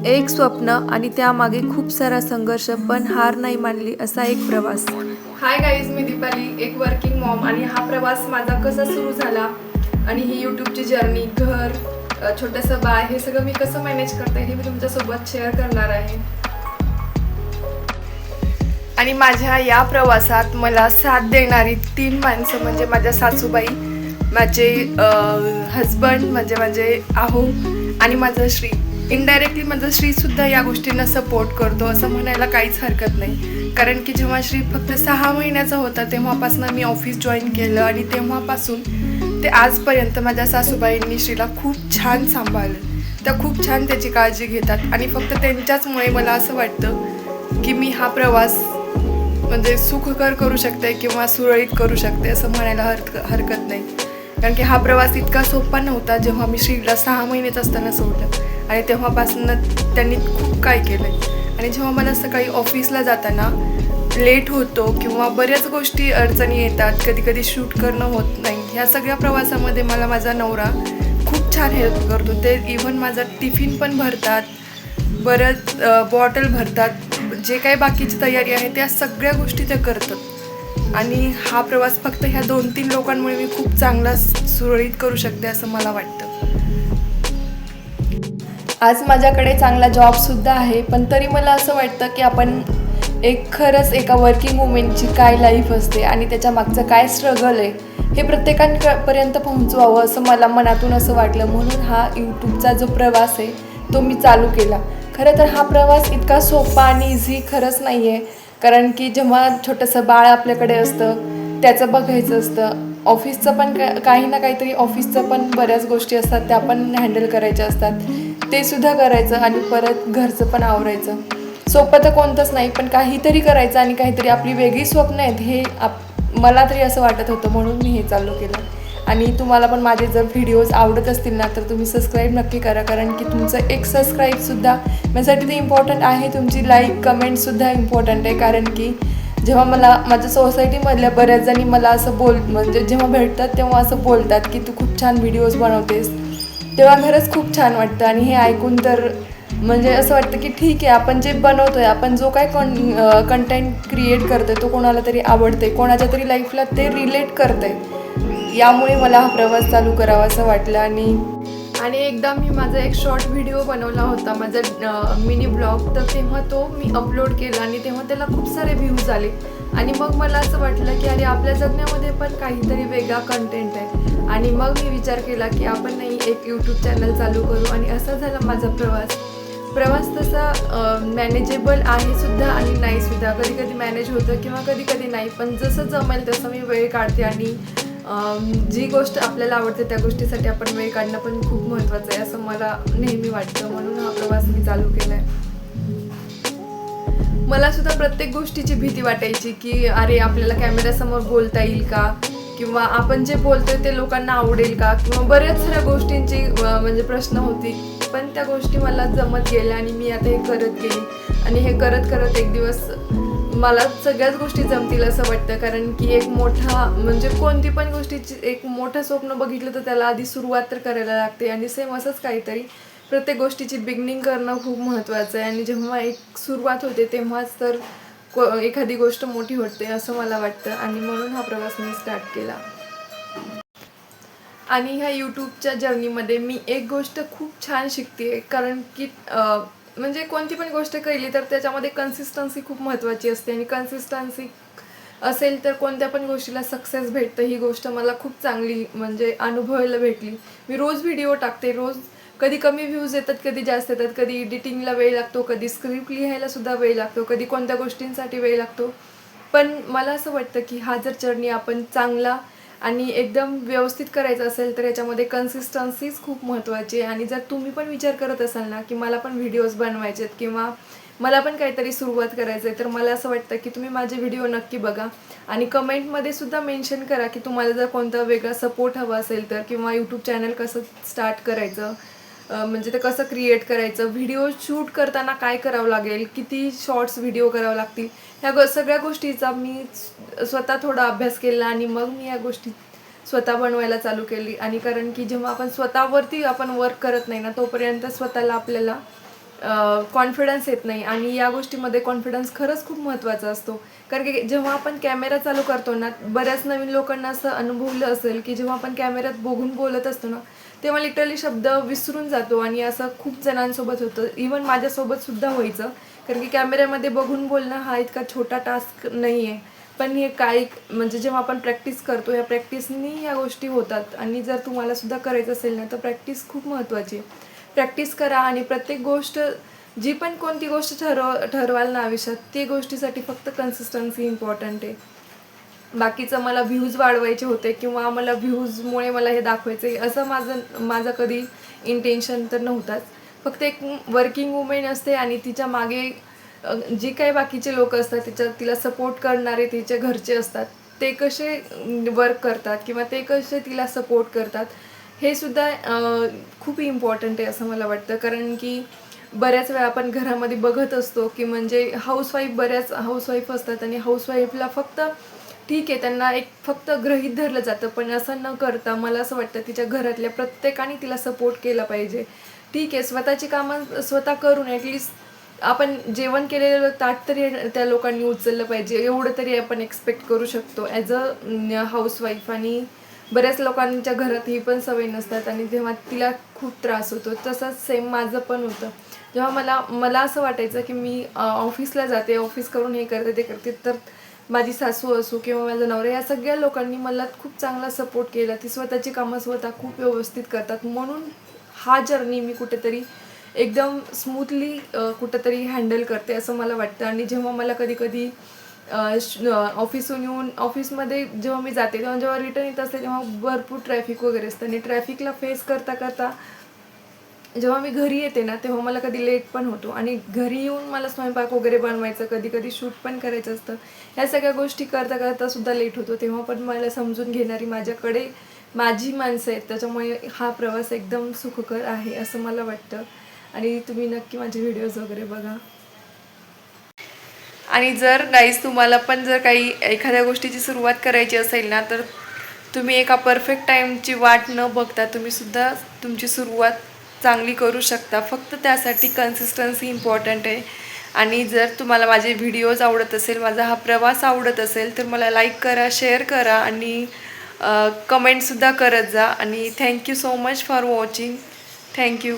एक स्वप्न आणि त्यामागे खूप सारा संघर्ष पण हार नाही मानली असा एक प्रवास. हाय गाईज, मी दीपाली, एक वर्किंग मॉम. आणि हा प्रवास माझा कसा सुरू झाला आणि ही यूट्यूबची जर्नी, घर, छोटंसं बाळ, हे सगळं मी कसं मॅनेज करते हे मी तुमच्यासोबत शेअर करणार आहे. आणि माझ्या या प्रवासात मला साथ देणारी 3 माणसं म्हणजे माझ्या सासूबाई, माझे हजबंड म्हणजे माझे आहो आणि माझं श्री. इनडायरेक्टली माझं श्रीसुद्धा या गोष्टींना सपोर्ट करतो असं म्हणायला काहीच हरकत नाही. कारण की जेव्हा श्री फक्त 6 महिन्याचा होता तेव्हापासून मी ऑफिस जॉईन केलं आणि तेव्हापासून ते आजपर्यंत माझ्या सासूबाईंनी श्रीला खूप छान सांभाळलं. त्या खूप छान त्याची काळजी घेतात आणि फक्त त्यांच्याचमुळे मला असं वाटतं की मी हा प्रवास म्हणजे सुखकर करू शकते किंवा सुरळीत करू शकते असं म्हणायला हरकत नाही. कारण की हा प्रवास इतका सोपा नव्हता जेव्हा मी श्रीला 6 महिन्यात असताना सोडलं आणि तेव्हापासून त्यांनी खूप काय केलं आहे. आणि जेव्हा मला सकाळी ऑफिसला जाताना लेट होतो किंवा बऱ्याच गोष्टी अडचणी येतात, कधी कधी शूट करणं होत नाही, ह्या सगळ्या प्रवासामध्ये मला माझा नवरा खूप छान हेल्प करतो. ते इव्हन माझा टिफिन पण भरतात, बरंच बॉटल भरतात, जे काही बाकीची तयारी आहे त्या सगळ्या गोष्टी ते करतात. आणि हा प्रवास फक्त ह्या 2-3 लोकांमुळे मी खूप चांगला सुरळीत करू शकते असं मला वाटतं. आज माझ्याकडे चांगला जॉबसुद्धा आहे, पण तरी मला असं वाटतं की आपण खरंच एका वर्किंग वुमेनची काय लाईफ असते आणि त्याच्या मागचं काय स्ट्रगल आहे हे प्रत्येकापर्यंत पोहोचवावं असं मला मनातून असं वाटलं. म्हणून हा यूट्यूबचा जो प्रवास आहे तो मी चालू केला. खरं तर हा प्रवास इतका सोपा आणि इझी खरंच नाही आहे. कारण की जेव्हा छोटंसं बाळ आपल्याकडे असतं त्याचं बघायचं असतं, ऑफिसचं पण काही ना काहीतरी ऑफिसचं पण बऱ्याच गोष्टी असतात त्या पण हँडल करायच्या असतात, ते सुद्धा करायचं आणि परत घरचं पण आवरायचं. सोपं तर कोणतंच नाही, पण काहीतरी करायचं आणि काहीतरी आपली वेगळी स्वप्न आहेत हे मला तरी असं वाटत होतं, म्हणून मी हे चालू केलं. आणि तुम्हाला पण माझे जर व्हिडिओज आवडत असतील ना तर तुम्ही सबस्क्राईब नक्की करा. कारण की तुमचं एक सबस्क्राईबसुद्धा माझ्यासाठी ते इम्पॉर्टंट आहे, तुमची लाईक कमेंटसुद्धा इम्पॉर्टंट आहे. कारण की जेव्हा मला माझ्या सोसायटीमधल्या बऱ्याच जणी मला असं म्हणजे जेव्हा भेटतात तेव्हा असं बोलतात की तू खूप छान व्हिडिओज बनवतेस, तेव्हा खरंच खूप छान वाटतं. आणि हे ऐकून तर म्हणजे असं वाटतं की ठीक आहे, आपण जे बनवतोय, आपण जो काय कंटेंट क्रिएट करतोय तो कोणाला तरी आवडते, कोणाच्या तरी लाईफला ते रिलेट करतंय. यामुळे मला हा प्रवास चालू करावा असं वाटलं. आणि एकदा मी माझा एक शॉर्ट व्हिडिओ बनवला होता, माझा मिनी ब्लॉग, तर तेव्हा तो मी अपलोड केला आणि तेव्हा त्याला खूप सारे व्ह्यूज आले. आणि मग मला असं वाटलं की अरे आपल्या जगण्यामध्ये पण काहीतरी वेगळा कंटेंट आहे. आणि मग मी विचार केला की आपण नाही एक यूट्यूब चॅनल चालू करू. आणि असा झाला माझा प्रवास तसा मॅनेजेबल आहे सुद्धा आणि नाही सुद्धा. कधी कधी मॅनेज होतं किंवा कधी कधी नाही, पण जसं जमेल तसं मी वेळ काढते. आणि जी गोष्ट आपल्याला आवडते त्या गोष्टीसाठी आपण वेळ काढणं पण खूप महत्त्वाचं आहे असं मला नेहमी वाटतं. म्हणून हा प्रवास मी चालू केला आहे. मला सुद्धा प्रत्येक गोष्टीची भीती वाटायची की अरे आपल्याला कॅमेऱ्यासमोर बोलता येईल का, किंवा आपण जे बोलतोय ते लोकांना आवडेल का, किंवा बऱ्याच साऱ्या गोष्टींची म्हणजे प्रश्न होती. पण त्या गोष्टी मला जमत गेल्या आणि मी आता हे करत गेली. आणि हे करत करत एक दिवस मला सगळ्याच गोष्टी जमतील असं वाटतं. कारण की एक मोठा म्हणजे कोणती पण गोष्टीची एक मोठं स्वप्न बघितलं तर त्याला आधी सुरुवात तर करायला लागते. आणि सेम असंच काहीतरी प्रत्येक गोष्टीची बिगिनिंग करणं खूप महत्त्वाचं आहे. आणि जेव्हा एक सुरुवात होते तेव्हाच तर एखादी गोष्ट मोठी होते असं मला वाटतं. आणि म्हणून हा प्रवास मी स्टार्ट केला. आणि ह्या यूट्यूबच्या जर्नीमध्ये मी एक गोष्ट खूप छान शिकते. कारण की म्हणजे कोणती पण गोष्ट केली तर त्याच्यामध्ये कन्सिस्टन्सी खूप महत्त्वाची असते. आणि कन्सिस्टन्सी असेल तर कोणत्या पण गोष्टीला सक्सेस भेटतं. ही गोष्ट मला खूप चांगली म्हणजे अनुभवायला भेटली. मी रोज व्हिडिओ टाकते, रोज कधी कमी व्ह्यूज येतात, कधी जास्त येतात, कधी एडिटिंगला वेळ लागतो, कधी स्क्रिप्ट लिहायला सुद्धा वेळ लागतो, कधी कोणत्या गोष्टींसाठी वेळ लागतो. पण मला असं वाटतं की हा जर जर्नी आपण चांगला आणि एकदम व्यवस्थित करायचं असेल तर याच्यामध्ये कन्सिस्टन्सीच खूप महत्त्वाची आहे. आणि जर तुम्ही पण विचार करत असाल ना की मला पण व्हिडिओज बनवायचे आहेत किंवा मला पण काहीतरी सुरुवात करायचं आहे, तर मला असं वाटतं की तुम्ही माझे व्हिडिओ नक्की बघा. आणि कमेंटमध्ये सुद्धा मेन्शन करा की तुम्हाला जर कोणता वेगळा सपोर्ट हवा असेल तर, किंवा यूट्यूब चॅनल कसं स्टार्ट करायचं, म्हणजे ते कसं क्रिएट करायचं, व्हिडिओ शूट करताना काय करावं लागेल, किती शॉर्ट्स व्हिडिओ करावं लागतील, ह्या सगळ्या गोष्टीचा मी स्वतः थोडा अभ्यास केला. आणि मग मी या गोष्टी स्वतः बनवायला चालू केली. आणि कारण की जेव्हा आपण स्वतःवरती आपण वर्क करत नाही ना तोपर्यंत स्वतःला आपल्याला कॉन्फिडन्स येत नाही. आणि या गोष्टीमध्ये कॉन्फिडन्स खरंच खूप महत्त्वाचा असतो. कारण की जेव्हा आपण कॅमेरा चालू करतो ना, बऱ्याच नवीन लोकांना असं अनुभवलं असेल की जेव्हा आपण कॅमेऱ्यात बघून बोलत असतो ना, तेव्हा लिटरली शब्द विसरून जातो. आणि असं खूप जणांसोबत होतं, इवन माझ्यासोबत सुद्धा व्हायचं. कारण की कॅमेऱ्यामध्ये बघून बोलणं हा इतका छोटा टास्क नाही आहे. पण हे काय म्हणजे जेव्हा आपण प्रॅक्टिस करतो, या प्रॅक्टिसनी ह्या गोष्टी होतात. आणि जर तुम्हाला सुद्धा करायचं असेल ना, तर प्रॅक्टिस खूप महत्त्वाची आहे. प्रॅक्टिस करा आणि प्रत्येक गोष्ट, जी पण कोणती गोष्ट ठरवाल ना आयुष्यात, ती गोष्टीसाठी फक्त कन्सिस्टन्सी इम्पॉर्टंट आहे. बाकीचं मला व्ह्यूज वाढवायचे होते किंवा मला व्ह्यूजमुळे मला हे दाखवायचं आहे, असं माझं कधी इंटेन्शन तर नव्हताच. फक्त एक वर्किंग वुमेन असते आणि तिच्या मागे जे काही बाकीचे लोक असतात, तिला सपोर्ट करणारे तिचे घरचे असतात, ते कसे वर्क करतात किंवा ते कसे तिला सपोर्ट करतात, हे सुद्धा खूप इम्पॉर्टंट आहे असं मला वाटतं. कारण की बऱ्याच वेळा आपण घरामध्ये बघत असतो की म्हणजे बऱ्याच हाऊसवाईफ असतात आणि हाऊसवाईफला फक्त ठीक आहे, त्यांना एक फक्त गृहीत धरलं जातं. पण असं न करता मला असं वाटतं तिच्या घरातल्या प्रत्येकाने तिला सपोर्ट केला पाहिजे. ठीक आहे, स्वतःची कामं स्वतः करून ॲटलिस्ट आपण जेवण केलेलं ताट तरी त्या लोकांनी उचललं पाहिजे, एवढं तरी आपण एक्सपेक्ट करू शकतो ॲज अ हाऊसवाईफ. आणि बऱ्याच लोकांच्या घरात ही पण सवय नसतात आणि तेव्हा तिला खूप त्रास होतो. तसंच सेम माझं पण होतं. जेव्हा मला असं वाटायचं की मी ऑफिसला जाते, ऑफिस करून हे करते ते करते, तर माझी सासू असो किंवा माझा नवरा, या सगळ्या लोकांनी मला खूप चांगला सपोर्ट केला. ती स्वतःची कामं स्वतः खूप व्यवस्थित करतात. म्हणून हा जर्नी मी कुठेतरी एकदम स्मूथली कुठेतरी हँडल करते असं मला वाटतं. आणि जेव्हा मला कधी ऑफिसहून येऊन ऑफिसमध्ये जेव्हा मी जाते, तेव्हा जेव्हा रिटर्न येत असते तेव्हा भरपूर ट्रॅफिक वगैरे असतं. आणि ट्रॅफिकला फेस करता करता जेव्हा मी घरी येते ना, तेव्हा मला कधी लेट पण होतो. आणि घरी येऊन मला स्वयंपाक वगैरे बनवायचं, कधी कधी शूट पण करायचं असतं. ह्या सगळ्या गोष्टी करता करता सुद्धा लेट होतो. तेव्हा पण मला समजून घेणारी माझ्याकडे माझी माणसं आहेत. त्याच्यामुळे हा प्रवास एकदम सुखकर आहे असं मला वाटतं. आणि तुम्ही नक्की माझे व्हिडिओज वगैरे बघा. आणि जर गाईज तुम्हाला पण जर काही एखाद्या गोष्टीची सुरुवात करायची असेल ना, तर तुम्ही एका परफेक्ट टाईमची वाट न बघता तुम्ही सुद्धा तुमची सुरुवात चांगली करू शकता. फक्त त्यासाठी कन्सिस्टन्सी इम्पॉर्टंट आहे. आणि जर तुम्हाला माझे व्हिडिओज आवडत असेल, माझा हा प्रवास आवडत असेल, तर मला लाईक करा, शेअर करा आणि कमेंटसुद्धा करत जा. आणि thank you so much for watching. Thank you.